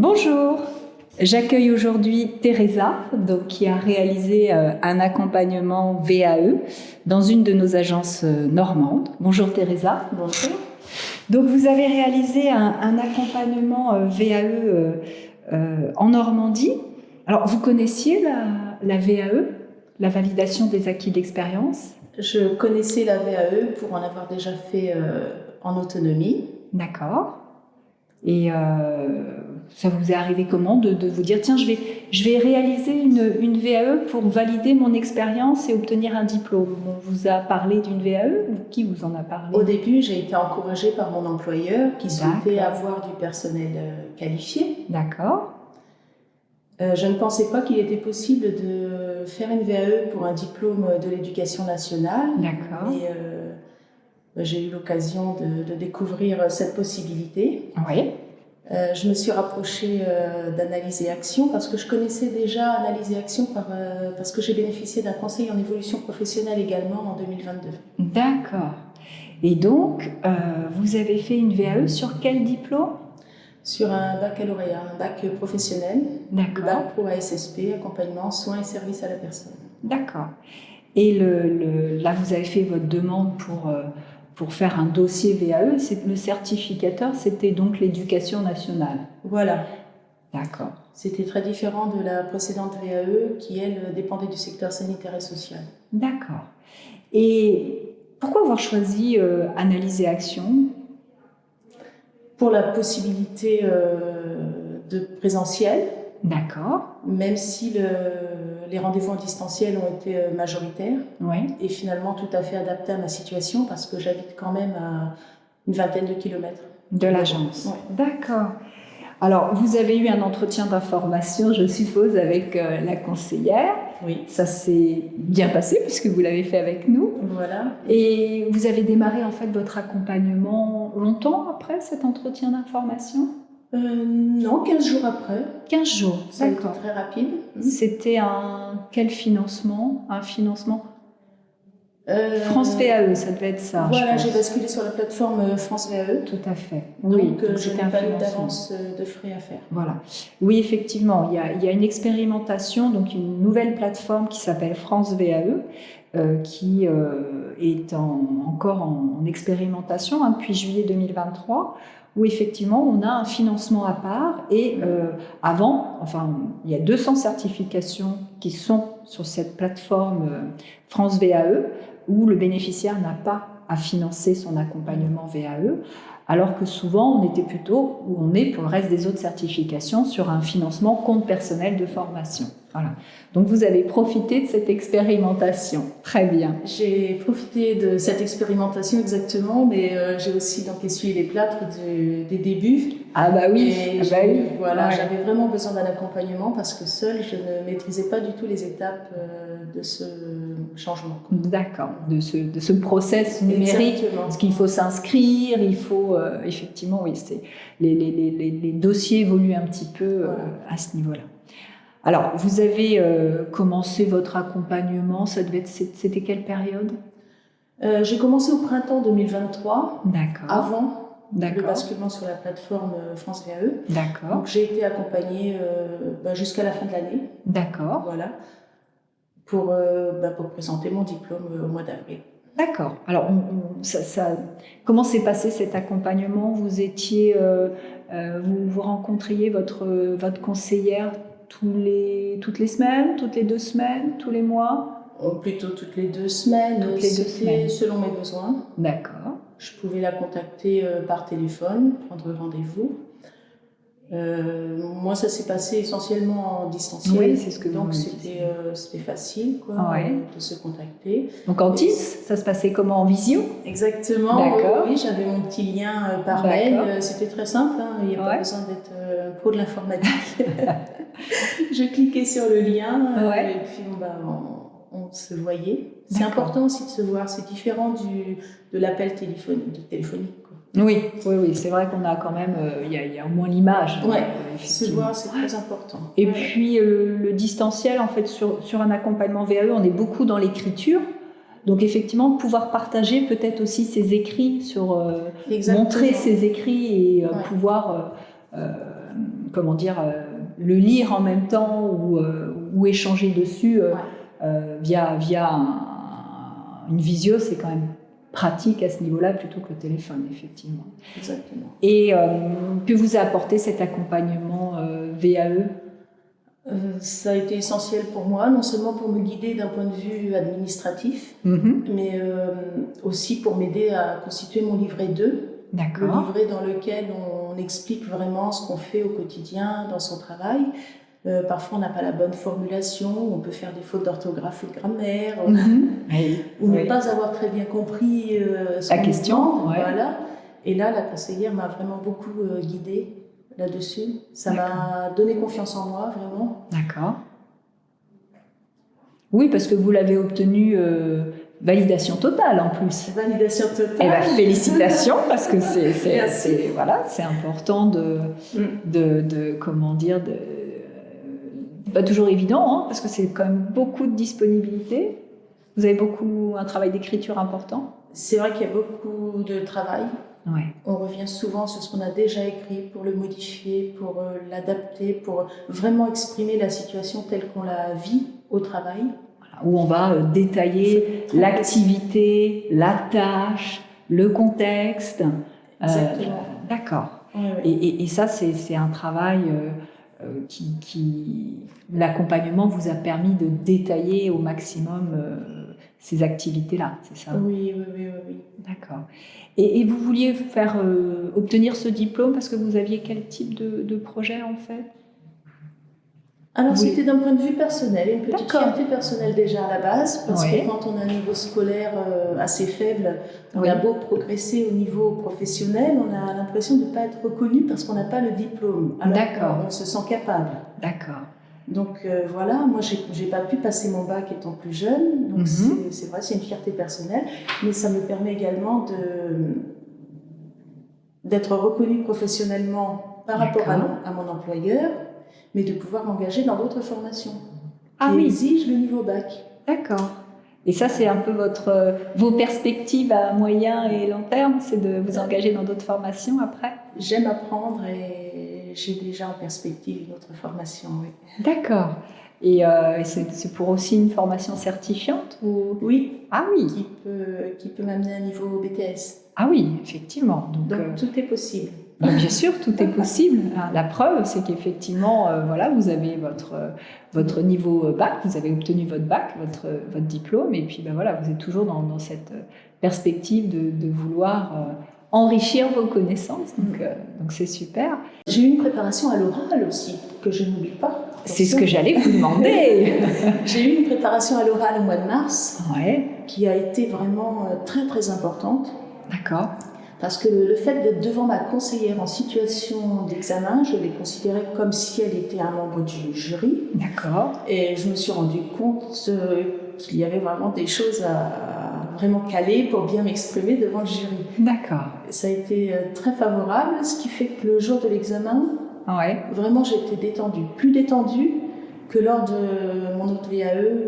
Bonjour, j'accueille aujourd'hui Teresa, qui a réalisé un accompagnement VAE dans une de nos agences normandes. Bonjour Teresa. Bonjour. Donc vous avez réalisé un accompagnement VAE en Normandie. Alors vous connaissiez la VAE, la validation des acquis d'expérience? Je connaissais la VAE pour en avoir déjà fait en autonomie. D'accord. Et ça vous est arrivé comment de vous dire tiens, je vais réaliser une VAE pour valider mon expérience et obtenir un diplôme? On vous a parlé d'une VAE ou qui vous en a parlé? Au début, j'ai été encouragée par mon employeur qui souhaitait avoir du personnel qualifié. D'accord. Je ne pensais pas qu'il était possible de faire une VAE pour un diplôme de l'éducation nationale. D'accord. Mais j'ai eu l'occasion de découvrir cette possibilité. Oui. Je me suis rapprochée d'Analyse et Action parce que je connaissais déjà Analyse et Action parce que j'ai bénéficié d'un conseil en évolution professionnelle également en 2022. D'accord. Et donc, vous avez fait une VAE sur quel diplôme? Sur un baccalauréat, un bac professionnel. D'accord. Bac pro ASSP, accompagnement, soins et services à la personne. D'accord. Et là, vous avez fait votre demande pour faire un dossier VAE. Le certificateur, c'était donc l'Éducation nationale. Voilà. D'accord. C'était très différent de la précédente VAE qui, elle, dépendait du secteur sanitaire et social. D'accord. Et pourquoi avoir choisi Analyse et Action? Pour la possibilité de présentiel. D'accord. Même si les rendez-vous en distanciel ont été majoritaires. Oui. Et finalement tout à fait adaptés à ma situation parce que j'habite quand même à une vingtaine de kilomètres de l'agence. Oui. D'accord. Alors, vous avez eu un entretien d'information, je suppose, avec la conseillère. Oui. Ça s'est bien passé puisque vous l'avez fait avec nous. Voilà. Et vous avez démarré en fait votre accompagnement longtemps après cet entretien d'information? Non, 15 jours après. 15 jours, ça a été très rapide. C'était quel financement? Un financement France VAE, ça devait être ça. Voilà, j'ai basculé sur la plateforme France VAE. Tout à fait. Donc, je n'ai pas eu d'avance de frais à faire. Voilà. Oui, effectivement, il y a une expérimentation, donc une nouvelle plateforme qui s'appelle France VAE, qui est encore en expérimentation depuis juillet 2023, où effectivement on a un financement à part et il y a 200 certifications qui sont sur cette plateforme France VAE, où le bénéficiaire n'a pas à financer son accompagnement VAE, alors que souvent on était plutôt, où on est pour le reste des autres certifications, sur un financement compte personnel de formation. Voilà. Donc vous avez profité de cette expérimentation. Très bien. J'ai profité de cette expérimentation exactement, mais j'ai aussi donc essuyé les plâtres des débuts. Ah bah oui. Voilà, ouais. J'avais vraiment besoin d'un accompagnement parce que seule je ne maîtrisais pas du tout les étapes de ce changement. D'accord, de ce process numérique. Exactement. Parce qu'il faut s'inscrire, il faut effectivement, oui, les dossiers évoluent un petit peu à ce niveau-là. Alors, vous avez commencé votre accompagnement, c'était quelle période? J'ai commencé au printemps 2023, avant le basculement sur la plateforme France VAE. D'accord. Donc j'ai été accompagnée jusqu'à la fin de l'année. D'accord. Voilà, pour présenter mon diplôme au mois d'avril. D'accord. Alors, comment s'est passé cet accompagnement? Vous étiez, vous rencontriez votre conseillère toutes les semaines, toutes les 2 semaines, tous les mois? Plutôt toutes les 2 semaines. Toutes les 2 semaines. Selon mes besoins. D'accord. Je pouvais la contacter par téléphone, prendre rendez-vous. Moi, ça s'est passé essentiellement en distanciel. Oui, c'est ce que donc c'était facile de se contacter. Donc en Teams, ça se passait comment, en visio? Exactement. D'accord. Oui, j'avais mon petit lien par mail. C'était très simple. Il n'y a pas besoin d'être pro de l'informatique. Je cliquais sur le lien et puis on se voyait. C'est important aussi de se voir. C'est différent de l'appel téléphonique. Oui, c'est vrai qu'on a quand même, il y a au moins l'image. Oui, se voir, c'est très important. Et puis le distanciel, en fait, sur un accompagnement VAE, on est beaucoup dans l'écriture. Donc effectivement, pouvoir partager peut-être aussi ses écrits, montrer ses écrits et pouvoir le lire en même temps ou échanger dessus via une visio, c'est quand même pratique à ce niveau-là plutôt que le téléphone, effectivement. Exactement. Et que vous a apporté cet accompagnement VAE? Ça a été essentiel pour moi, non seulement pour me guider d'un point de vue administratif, mais aussi pour m'aider à constituer mon livret 2. D'accord. Le livret dans lequel on explique vraiment ce qu'on fait au quotidien dans son travail. Parfois, on n'a pas la bonne formulation, on peut faire des fautes d'orthographe ou de grammaire, ou ne pas avoir très bien compris la question. Voilà. Et là, la conseillère m'a vraiment beaucoup guidée là-dessus. Ça m'a donné confiance en moi, vraiment. D'accord. Oui, parce que vous l'avez obtenu validation totale en plus. Validation totale. Eh bien, félicitations, parce que c'est important de pas toujours évident, hein, parce que c'est quand même beaucoup de disponibilité. Vous avez un travail d'écriture important. C'est vrai qu'il y a beaucoup de travail. Ouais. On revient souvent sur ce qu'on a déjà écrit pour le modifier, pour l'adapter, pour vraiment exprimer la situation telle qu'on la vit au travail. Voilà, où on va détailler l'activité, la tâche, le contexte. Exactement. D'accord. Ouais. Et ça, c'est un travail l'accompagnement vous a permis de détailler au maximum ces activités-là, c'est ça? Oui. D'accord. Et vous vouliez obtenir ce diplôme parce que vous aviez quel type de projet en fait? Alors c'était d'un point de vue personnel, une petite fierté personnelle déjà à la base, parce que quand on a un niveau scolaire assez faible, on a beau progresser au niveau professionnel, on a l'impression de ne pas être reconnu parce qu'on n'a pas le diplôme. Alors on se sent capable. D'accord. Donc voilà, moi j'ai pas pu passer mon bac étant plus jeune, donc c'est vrai, c'est une fierté personnelle, mais ça me permet également d'être reconnue professionnellement par rapport à mon employeur, mais de pouvoir m'engager dans d'autres formations qui exigent le niveau bac. D'accord. Et ça, c'est un peu vos perspectives à moyen et long terme, c'est de vous engager dans d'autres formations après? J'aime apprendre et j'ai déjà en perspective une autre formation, oui. D'accord. Et c'est pour aussi une formation certifiante ou... Oui. Ah oui. Qui peut m'amener à un niveau BTS. Ah oui, effectivement. Donc tout est possible. Bien sûr, tout est possible. La preuve, c'est qu'effectivement, vous avez votre niveau bac, vous avez obtenu votre bac, votre diplôme, et puis vous êtes toujours dans cette perspective de vouloir enrichir vos connaissances. Donc c'est super. J'ai eu une préparation à l'oral aussi, que je n'oublie pas. C'est ce que j'allais vous demander. J'ai eu une préparation à l'oral au mois de mars, qui a été vraiment très très importante. D'accord. Parce que le fait d'être devant ma conseillère en situation d'examen, je l'ai considérée comme si elle était un membre du jury. D'accord. Et je me suis rendu compte qu'il y avait vraiment des choses à vraiment caler pour bien m'exprimer devant le jury. D'accord. Ça a été très favorable, ce qui fait que le jour de l'examen, vraiment j'étais détendue. Plus détendue que lors de mon autre VAE.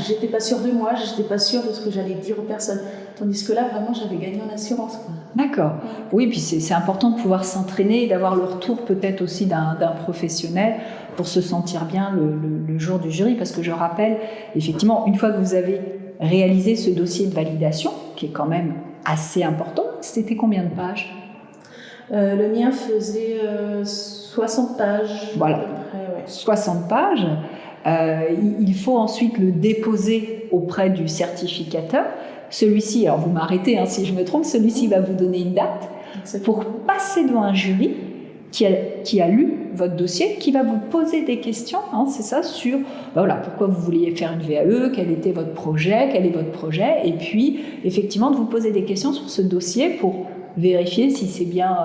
J'étais pas sûre de moi, j'étais pas sûre de ce que j'allais dire aux personnes. Tandis que là, vraiment, j'avais gagné en assurance. D'accord. Oui, puis c'est important de pouvoir s'entraîner et d'avoir le retour peut-être aussi d'un professionnel pour se sentir bien le jour du jury. Parce que je rappelle, effectivement, une fois que vous avez réalisé ce dossier de validation, qui est quand même assez important, c'était combien de pages? Le mien faisait 60 pages. Voilà, 60 pages. Il faut ensuite le déposer auprès du certificateur. Celui-ci, alors vous m'arrêtez si je me trompe, celui-ci va vous donner une date pour passer devant un jury qui a lu votre dossier, qui va vous poser des questions, c'est ça, sur pourquoi vous vouliez faire une VAE, quel était votre projet, quel est votre projet, et puis effectivement de vous poser des questions sur ce dossier pour vérifier si c'est bien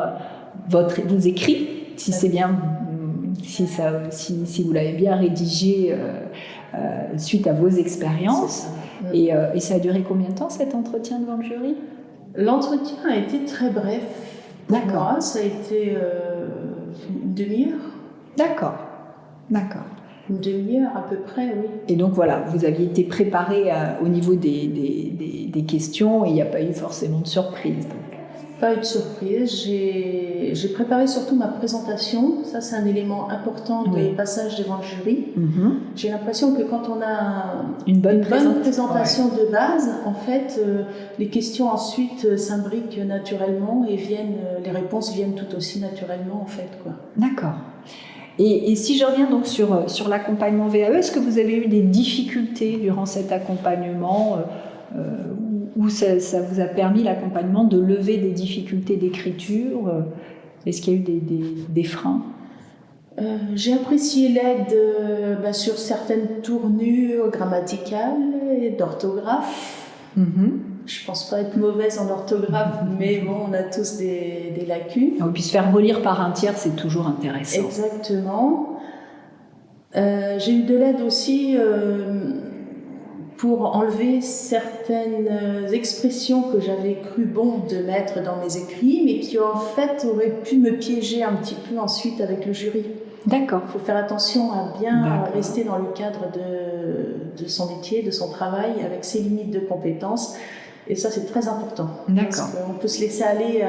vos écrits, si c'est bien, si vous l'avez bien rédigé suite à vos expériences. Et ça a duré combien de temps cet entretien devant le jury? L'entretien a été très bref. D'accord. Moi, ça a été une demi-heure. D'accord. Une demi-heure à peu près, oui. Et donc vous aviez été préparé au niveau des questions et il n'y a pas eu forcément de surprise. pas eu de surprise. J'ai préparé surtout ma présentation. Ça, c'est un élément important de passage devant le jury. J'ai l'impression que quand on a une bonne présentation de base, en fait, les questions ensuite s'imbriquent naturellement et les réponses viennent tout aussi naturellement, en fait, quoi. D'accord. Et si je reviens donc sur l'accompagnement VAE, est-ce que vous avez eu des difficultés durant cet accompagnement où ça vous a permis, l'accompagnement, de lever des difficultés d'écriture? Est-ce qu'il y a eu des freins? J'ai apprécié l'aide sur certaines tournures grammaticales et d'orthographe. Je pense pas être mauvaise en orthographe, mais bon, on a tous des lacunes. Et puis se faire relire par un tiers, c'est toujours intéressant. Exactement. J'ai eu de l'aide aussi pour enlever certaines expressions que j'avais cru bon de mettre dans mes écrits, mais qui en fait auraient pu me piéger un petit peu ensuite avec le jury. D'accord. Il faut faire attention à bien rester dans le cadre de son métier, de son travail, avec ses limites de compétences. Et ça, c'est très important. D'accord. Parce qu'on peut se laisser aller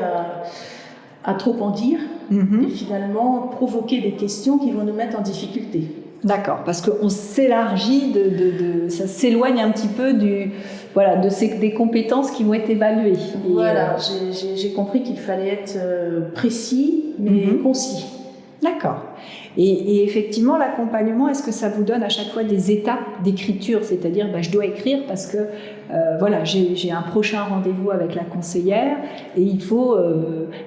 à trop en dire et finalement provoquer des questions qui vont nous mettre en difficulté. D'accord, parce qu'on s'élargit, ça s'éloigne un petit peu des compétences qui vont être évaluées. Voilà, j'ai compris qu'il fallait être précis, mais concis. D'accord. Et effectivement, l'accompagnement, est-ce que ça vous donne à chaque fois des étapes d'écriture? C'est-à-dire, je dois écrire parce que j'ai un prochain rendez-vous avec la conseillère et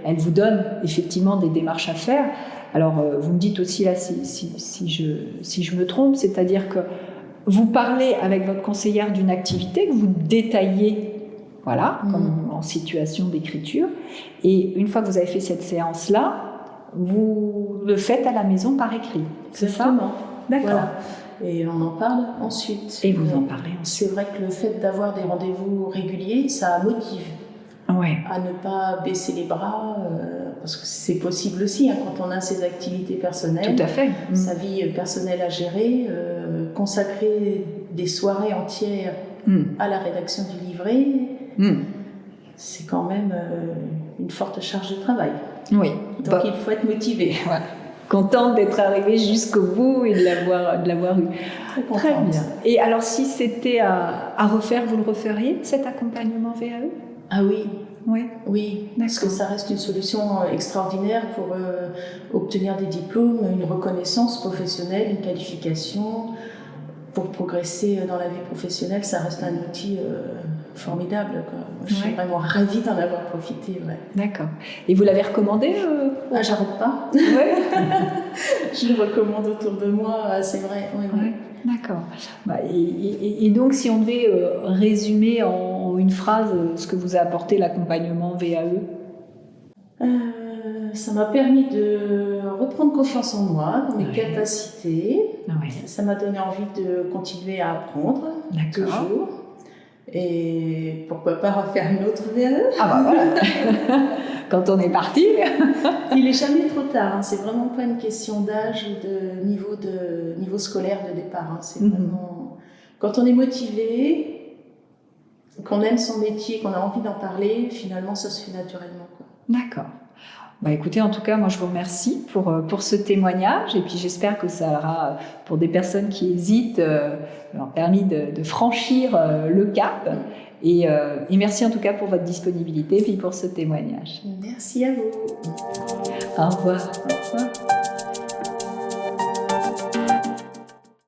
elle vous donne effectivement des démarches à faire. Alors, vous me dites aussi là si je me trompe, c'est-à-dire que vous parlez avec votre conseillère d'une activité que vous détaillez, comme en situation d'écriture, et une fois que vous avez fait cette séance-là, vous le faites à la maison par écrit. C'est ça? D'accord. Voilà. Et on en parle ensuite. Et vous en parlez ensuite. C'est vrai que le fait d'avoir des rendez-vous réguliers, ça motive à ne pas baisser les bras, parce que c'est possible aussi quand on a ses activités personnelles. Tout à fait. Sa vie personnelle à gérer, consacrer des soirées entières à la rédaction du livret, c'est quand même une forte charge de travail. Oui. Donc il faut être motivé. Voilà. Contente d'être arrivée jusqu'au bout et de l'avoir eu. Très bien. Et alors, si c'était à refaire, vous le referiez, cet accompagnement VAE? Ah oui. Oui, parce que ça reste une solution extraordinaire pour obtenir des diplômes, une reconnaissance professionnelle, une qualification. Pour progresser dans la vie professionnelle, ça reste un outil formidable. Moi, je suis vraiment ravie d'en avoir profité. D'accord. Et vous l'avez recommandé j'arrête pas. Je le recommande autour de moi, c'est vrai. D'accord. Et donc, si on devait résumer en une phrase ce que vous a apporté l'accompagnement VAE? Ça m'a permis de reprendre confiance en moi, dans mes capacités. Ça m'a donné envie de continuer à apprendre toujours. Et pourquoi pas refaire une autre VAE? Voilà. Quand on est parti. Il n'est jamais trop tard. C'est vraiment pas une question d'âge ou de niveau scolaire de départ. C'est vraiment quand on est motivé, qu'on aime son métier, qu'on a envie d'en parler, finalement ça se fait naturellement. D'accord. Écoutez, en tout cas, moi je vous remercie pour ce témoignage et puis j'espère que ça aura, pour des personnes qui hésitent, leur permis de franchir le cap. Et merci en tout cas pour votre disponibilité et puis pour ce témoignage. Merci à vous. Au revoir. Au revoir.